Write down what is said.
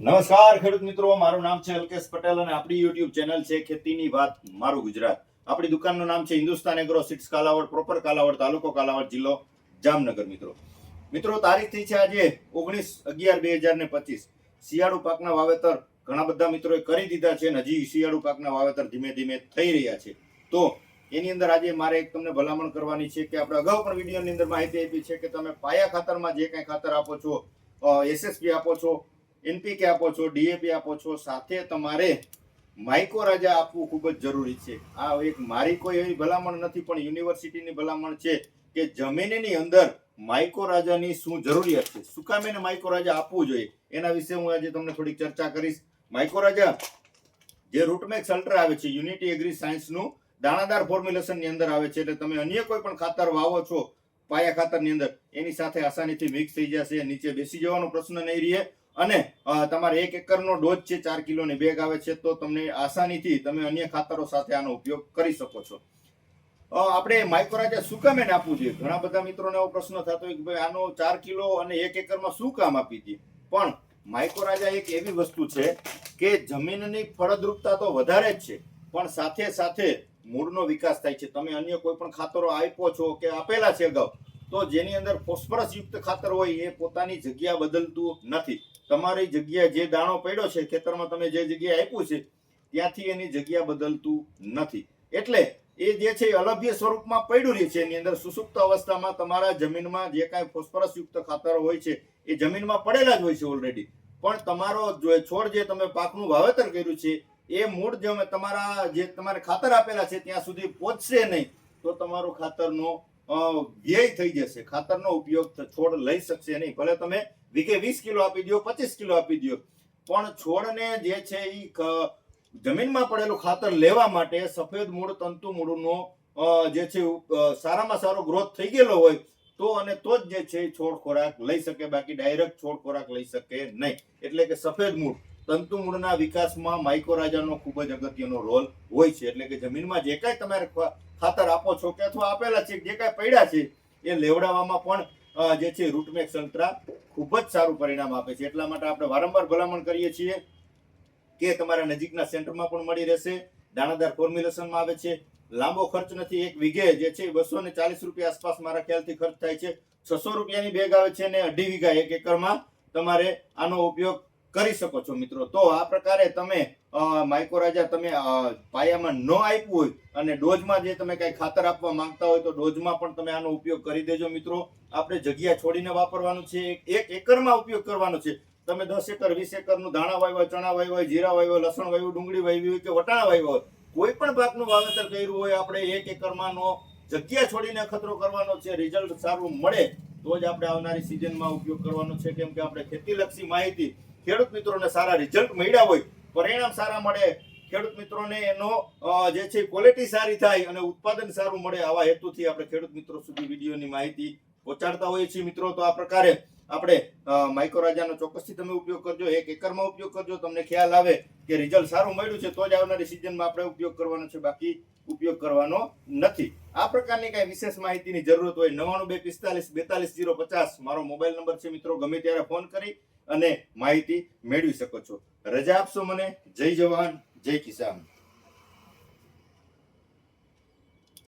નમસ્કાર ખેડૂત મિત્રો, મારું નામ છે અલ્કેશ પટેલ અને આપણી યુટ્યુબ ચેનલ છે ખેતીની વાત મારું ગુજરાત. આપણી દુકાનનું નામ છે Hindustan agro seeds Kalavad, proper Kalavad, તાલુકો કાલાવડ, જિલ્લો જામનગર. મિત્રો તારીખ થઈ છે આજે 19/11/2025. શિયાળુ પાકના વાવેતર ઘણા બધા મિત્રોએ કરી દીધા છે અને હજી શિયાળુ પાકના વાવેતર ધીમે ધીમે થઈ રહ્યા છે. તો એની અંદર આજે મારે એક તમને ભલામણ કરવાની છે કે આપણે અગાઉ પણ વિડીયોની અંદર માહિતી આપી છે કે તમે પાયા ખાતરમાં જે કંઈ ખાતર આપો છો, એસએસપી આપો છો, એનપીકે આપો છો, ડીએપી આપો છો, સાથે તમારે માઇકોરાજા આપવું ખૂબ જ જરૂરી છે. આ એક મારી કોઈ એવી ભલામણ નથી, પણ યુનિવર્સિટીની ભલામણ છે કે જમીનની અંદર માઇકોરાજાની શું જરૂરિયાત છે, શું કામ એને માઇકોરાજા આપવું જોઈએ, એના વિશે હું આજે તમને થોડીક ચર્ચા કરીશ. માઇકોરાજા જે રૂટમેક્સ અલ્ટ્રા આવે છે, યુનિટી એગ્રી સાયન્સનું દાણાદાર ફોર્મ્યુલેશનની અંદર આવે છે, એટલે તમે અન્ય કોઈ પણ ખાતર વાવો છો પાયા ખાતરની અંદર, એની સાથે આસાનીથી મિક્સ થઈ જશે, નીચે બેસી જવાનો પ્રશ્ન નહીં રહે. અને તમારે 1 એકરનો ડોઝ છે, 4 કિલોની બેગ આવે છે, તો તમને આસાનીથી તમે અન્ય ખાતરો સાથે આનો ઉપયોગ કરી શકો છો. આપણે માઇકોરાજા શું કામ એને આપવું જોઈએ? ઘણા બધા મિત્રોને એવો પ્રશ્ન થતો હોય કે ભાઈ આનો 4 કિલો અને 1 એકરમાં શું કામ આપી દઈએ? પણ માઇકોરાજા એક એવી વસ્તુ છે કે જમીનની ફળદ્રુપતા તો વધારે જ છે, પણ સાથે સાથે મૂળનો વિકાસ થાય છે. તમે અન્ય કોઈ પણ ખાતરો આપ્યો છો કે આપેલા છે અગાઉ, તો જેની અંદર ફોસ્ફરસ યુક્ત ખાતર હોય એ પોતાની જગ્યા બદલતું નથી. તમારી જગ્યા જે દાણો પડ્યો છે ખેતરમાં, તમે જે જગ્યાએ આપ્યું છે ત્યાંથી એની જગ્યા બદલતું નથી. એટલે એ જે છે અલભ્ય સ્વરૂપમાં પડ્યું રહે છે. એની અંદર સુસુપ્ત અવસ્થામાં તમારા જમીનમાં જે કાંઈ ફોસ્ફરસ યુક્ત ખાતર હોય છે એ જમીનમાં પડેલા જ હોય છે ઓલરેડી. પણ તમારો છોડ જે તમે પાકનું વાવેતર કર્યું છે એ મૂળ તમારા જે તમારે ખાતર આપેલા છે ત્યાં સુધી પહોંચશે નહીં, તો તમારો ખાતરનો વ્યય થઈ જશે, ખાતરનો ઉપયોગ છોડ લઈ શકશે નહીં. ભલે તમે વીઘે 20 કિલો આપી દો, 25 કિલો આપી દો, પણ છોડને જે છે એ જમીનમાં પડેલું ખાતર લેવા માટે સફેદ મૂળ, તંતુ મૂળનો જે છે સારામાં સારો ગ્રોથ થઈ ગયેલો હોય તો અને તો જ જે છે છોડ ખોરાક લઈ શકે, બાકી ડાયરેક્ટ છોડ ખોરાક લઈ શકે નહીં. એટલે કે સફેદ મૂળ, તંતુ મૂળના વિકાસમાં માઇકોરાજાનો ખૂબ જ અગત્યનો રોલ હોય છે. એટલે કે જમીનમાં જે કાંઈ તમારે ખાતર આપો છો કે અથવા આપેલા છે, જે કાંઈ પડ્યા છે એ લેવડાવવામાં પણ જે છે રૂટમેક્સ અલ્ટ્રા ખૂબ જ સારું પરિણામ આપે છે. એટલા માટે આપણે વારંવાર ભલામણ કરીએ છીએ કે તમારા નજીકના સેન્ટરમાં પણ મળી રહેશે. દાણાદાર ફોર્મ્યુલેશનમાં આવે છે, લાંબો ખર્ચ નથી. એક વીઘે જે છે 240 રૂપિયા આસપાસ મારા ખ્યાલથી ખર્ચ થાય છે. 600 રૂપિયાની બેગ આવે છે અને 2.5 વીઘા 1 એકરમાં તમારે આનો ઉપયોગ કરી શકો છો મિત્રો. તો આ પ્રકારે તમે માઇકોરાજા તમે પાયામાં ન આપ્યું હોય અને ડોઝમાં જે તમે કઈ ખાતર આપવા માંગતા હોય તો ડોઝમાં પણ તમે આનો ઉપયોગ કરી દેજો મિત્રો. આપણે જગ્યા છોડીને વાપરવાનું છે, 1 એકરમાં ઉપયોગ કરવાનો છે. તમે 10 એકર 20 એકરનું ધાણા વાવ્યા, ચણા વાવ્યા, જીરા વાવ્યા, લસણ વાવ્યું, ડુંગળી વાવી હોય કે વટાણા વાવ્યા હોય, કોઈ પણ પાકનું વાવેતર કર્યું હોય, આપણે 1 એકરમાંનો જગ્યા છોડીને ખતરો કરવાનો છે. રિઝલ્ટ સારું મળે તો જ આપણે આવનારી સિઝનમાં ઉપયોગ કરવાનો છે. કેમ કે આપણે ખેતીલક્ષી માહિતી, ખેડૂત મિત્રોને સારા રિઝલ્ટ મળ્યા હોય, પરિણામ સારા મળે, ખેડૂત મિત્રોને એનો જે છે ક્વોલિટી સારી થાય અને ઉત્પાદન સારું મળે, આવા હેતુથી આપણે ખેડૂત મિત્રો સુધી વિડીયોની માહિતી પહોંચાડતા હોઈએ છીએ મિત્રો. તો આ પ્રકારે આપણે માઇકોરાજાનો ચોક્કસથી તમે ઉપયોગ કરજો, 1 એકરમાં ઉપયોગ કરજો. તમને ખ્યાલ આવે કે રિઝલ્ટ સારું મળ્યું છે તો જ આવનારી સિઝનમાં આપણે ઉપયોગ કરવાનો છે, બાકી ઉપયોગ કરવાનો નથી. આ પ્રકારની કઈ વિશેષ માહિતીની જરૂરત હોય 9245424050 મારો મોબાઈલ નંબર છે મિત્રો. ગમે ત્યારે ફોન કરી અને માહિતી મેળવી શકો છો. રજા આપશો મને. જય જવાન, જય કિસાન.